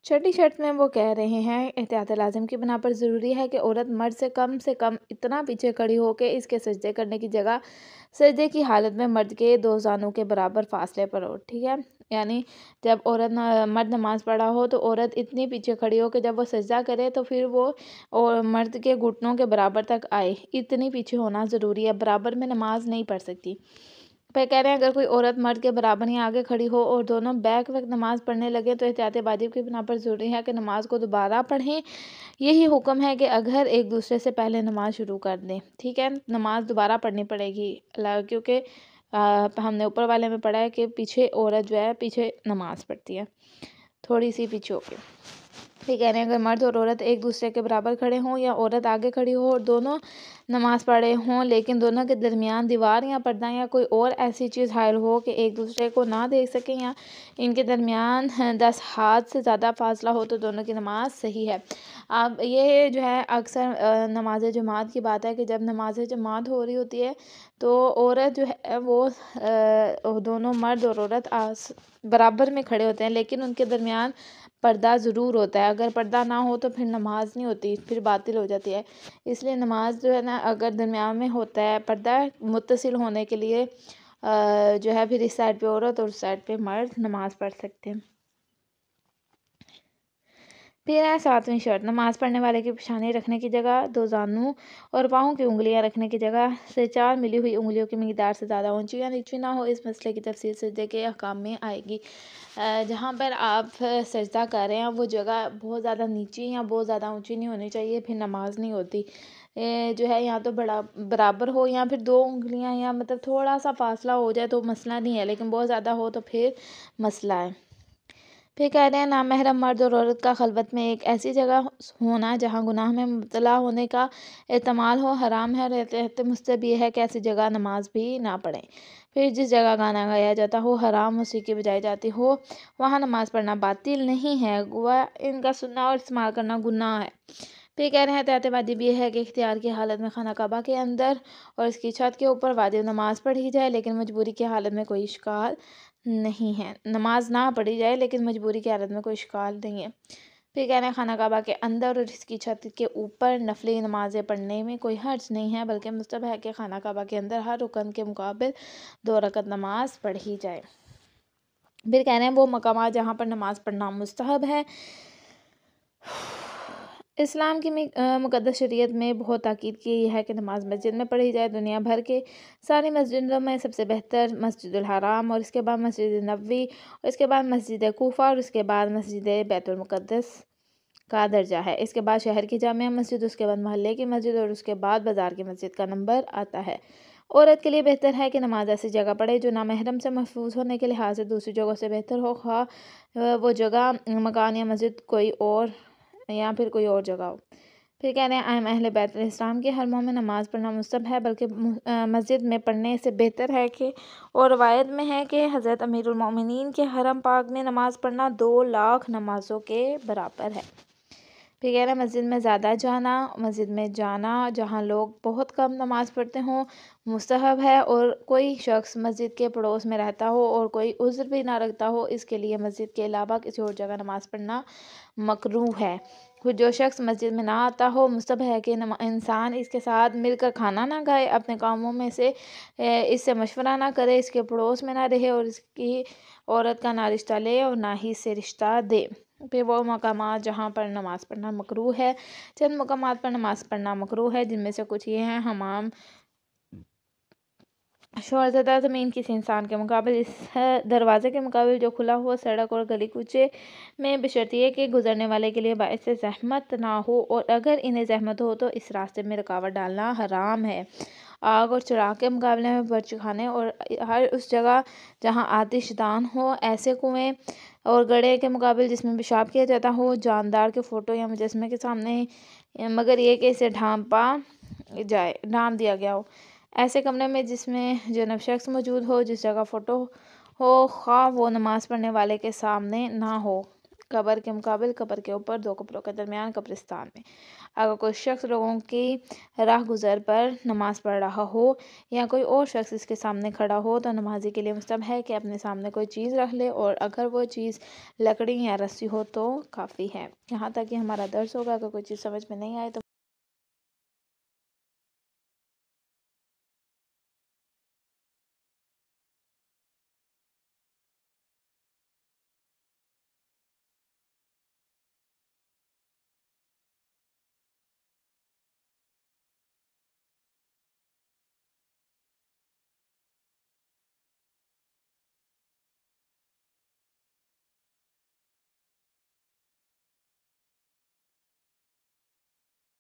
چھٹی شرط میں وہ کہہ رہے ہیں احتیاط لازم کی بنا پر ضروری ہے کہ عورت مرد سے کم اتنا پیچھے کھڑی ہو کہ اس کے سجدے کرنے کی جگہ سجدے کی حالت میں مرد کے 2 زانوں کے برابر فاصلے پر ہو، ٹھیک ہے؟ یعنی جب مرد نماز پڑھا ہو تو عورت اتنی پیچھے کھڑی ہو کہ جب وہ سجدہ کرے تو پھر وہ مرد کے گھٹنوں کے برابر تک آئے، اتنی پیچھے ہونا ضروری ہے، برابر میں نماز نہیں پڑھ سکتی۔ پھر کہہ رہے ہیں اگر کوئی عورت مرد کے برابر یا آگے کھڑی ہو اور دونوں بیک وقت نماز پڑھنے لگے تو احتیاط واجب کی بنا پر ضروری ہے کہ نماز کو دوبارہ پڑھیں۔ یہی حکم ہے کہ اگر ایک دوسرے سے پہلے نماز شروع کر دیں، ٹھیک ہے، نماز دوبارہ پڑھنی پڑے گی، کیونکہ ہم نے اوپر والے میں پڑھا ہے کہ پیچھے عورت جو ہے پیچھے نماز پڑھتی ہے تھوڑی سی پیچھے ہو کے۔ پھر کہہ رہے ہیں اگر مرد اور عورت ایک دوسرے کے برابر کھڑے ہوں یا عورت آگے کھڑی ہو اور دونوں نماز پڑھے ہوں لیکن دونوں کے درمیان دیوار یا پردہ یا کوئی اور ایسی چیز حائل ہو کہ ایک دوسرے کو نہ دیکھ سکیں یا ان کے درمیان 10 ہاتھ سے زیادہ فاصلہ ہو تو دونوں کی نماز صحیح ہے۔ اب یہ جو ہے اکثر نماز جماعت کی بات ہے کہ جب نماز جماعت ہو رہی ہوتی ہے تو عورت جو ہے وہ دونوں مرد اور عورت برابر میں کھڑے ہوتے ہیں لیکن ان کے درمیان پردہ ضرور ہوتا ہے، اگر پردہ نہ ہو تو پھر نماز نہیں ہوتی، پھر باطل ہو جاتی ہے۔ اس لیے نماز جو ہے نا اگر درمیان میں ہوتا ہے پردہ متصل ہونے کے لیے جو ہے پھر اس سائڈ پہ عورت اور اس سائڈ پہ مرد نماز پڑھ سکتے ہیں۔ پھر ہے 7ویں شرط، نماز پڑھنے والے کی پیشانی رکھنے کی جگہ 2 زانوں اور پاؤں کی انگلیاں رکھنے کی جگہ سے 4 ملی ہوئی انگلیوں کی مقدار سے زیادہ اونچی یا نیچی نہ ہو۔ اس مسئلے کی تفصیل سجدے کے احکام میں آئے گی۔ جہاں پر آپ سجدہ کر رہے ہیں وہ جگہ بہت زیادہ نیچی یا بہت زیادہ اونچی نہیں ہونی چاہیے، پھر نماز نہیں ہوتی۔ جو ہے یا تو برابر ہو یا پھر 2 انگلیاں یا مطلب تھوڑا سا فاصلہ ہو جائے تو مسئلہ نہیں ہے، لیکن بہت زیادہ ہو تو پھر مسئلہ ہے۔ پھر کہہ رہے ہیں نامحرم مرد اور عورت کا خلوت میں ایک ایسی جگہ ہونا جہاں گناہ میں مبتلا ہونے کا احتمال ہو حرام ہے، اور احتیاط مستحب یہ ہے کہ ایسی جگہ نماز بھی نہ پڑھیں۔ پھر جس جگہ گانا گایا جاتا ہو، حرام موسیقی بجائی جاتی ہو، وہاں نماز پڑھنا باطل نہیں ہے، گویا ان کا سننا اور استعمال کرنا گناہ ہے۔ پھر کہہ رہے ہیں احتیاط واجب یہ ہے کہ اختیار کی حالت میں خانہ کعبہ کے اندر اور اس کی چھت کے اوپر واجب نماز پڑھی جائے لیکن مجبوری کی حالت میں کوئی اشکال نہیں ہے، نماز نہ پڑھی جائے لیکن مجبوری کی حالت میں کوئی اشکال نہیں ہے۔ پھر کہہ رہے ہیں خانہ کعبہ کے اندر اور اس کی چھت کے اوپر نفلی نمازیں پڑھنے میں کوئی حرج نہیں ہے، بلکہ مستحب ہے کہ خانہ کعبہ کے اندر ہر رکن کے مقابل 2 رکعت نماز پڑھی جائے۔ پھر کہہ رہے ہیں وہ مقامات جہاں پر نماز پڑھنا مستحب ہے۔ اسلام کی مقدس شریعت میں بہت تاکید کی گئی ہے کہ نماز مسجد میں پڑھی جائے۔ دنیا بھر کے ساری مسجدوں میں سب سے بہتر مسجد الحرام اور اس کے بعد مسجد نبوی اور اس کے بعد مسجد کوفہ اور اس کے بعد مسجد بیت المقدس کا درجہ ہے۔ اس کے بعد شہر کی جامع مسجد، اس کے بعد محلے کی مسجد اور اس کے بعد بازار کی مسجد کا نمبر آتا ہے۔ عورت کے لیے بہتر ہے کہ نماز ایسی جگہ پڑھے جو نامحرم سے محفوظ ہونے کے لحاظ سے دوسری جگہوں سے بہتر ہو، خواہ وہ جگہ مکان یا مسجد کوئی اور یا پھر کوئی اور جگہ ہو۔ پھر کہہ رہے ہیں اہل بیت اسلام کے حرموں میں نماز پڑھنا مستحب ہے، بلکہ مسجد میں پڑھنے سے بہتر ہے کہ، اور روایت میں ہے کہ حضرت امیر المومنین کے حرم پاک میں نماز پڑھنا 2 لاکھ نمازوں کے برابر ہے۔ پھر کہہ رہے ہیں مسجد میں جانا جہاں لوگ بہت کم نماز پڑھتے ہوں مستحب ہے، اور کوئی شخص مسجد کے پڑوس میں رہتا ہو اور کوئی عذر بھی نہ رکھتا ہو، اس کے لیے مسجد کے علاوہ کسی اور جگہ نماز پڑھنا مکروہ ہے۔ جو شخص مسجد میں نہ آتا ہو، مستحب ہے کہ انسان اس کے ساتھ مل کر کھانا نہ کھائے، اپنے کاموں میں سے اس سے مشورہ نہ کرے، اس کے پڑوس میں نہ رہے اور اس کی عورت کا نہ رشتہ لے اور نہ ہی سے رشتہ دے۔ پھر وہ مقامات جہاں پر نماز پڑھنا مکروہ ہے، چند مقامات پر نماز پڑھنا مکروہ ہے، جن میں سے کچھ یہ ہیں: حمام، شوہرزادہ زمین کسی انسان کے مقابل، اس دروازے کے مقابل جو کھلا ہوا، سڑک اور گلی کوچے میں، بشرط یہ کہ گزرنے والے کے لیے باعث زحمت نہ ہو، اور اگر انہیں زحمت ہو تو اس راستے میں رکاوٹ ڈالنا حرام ہے۔ آگ اور چراغ کے مقابلے میں برچ خانے اور ہر اس جگہ جہاں آتش دان ہو، ایسے کنویں اور گڑھے کے مقابل جس میں پیشاب کیا جاتا ہو، جاندار کے فوٹو یا مجسمے کے سامنے، مگر یہ کہ اسے ڈھانپ دیا گیا ہو، ایسے کمرے میں جس میں جنب شخص موجود ہو، جس جگہ فوٹو ہو، خواہ وہ نماز پڑھنے والے کے سامنے نہ ہو، قبر کے مقابل، قبر کے اوپر، 2 قبروں کے درمیان، قبرستان میں۔ اگر کوئی شخص لوگوں کی راہ گزر پر نماز پڑھ رہا ہو یا کوئی اور شخص اس کے سامنے کھڑا ہو تو نمازی کے لیے مستحب ہے کہ اپنے سامنے کوئی چیز رکھ لے، اور اگر وہ چیز لکڑی یا رسی ہو تو کافی ہے۔ یہاں تک کہ ہمارا درس ہوگا۔ اگر کوئی چیز سمجھ میں نہیں آئے تو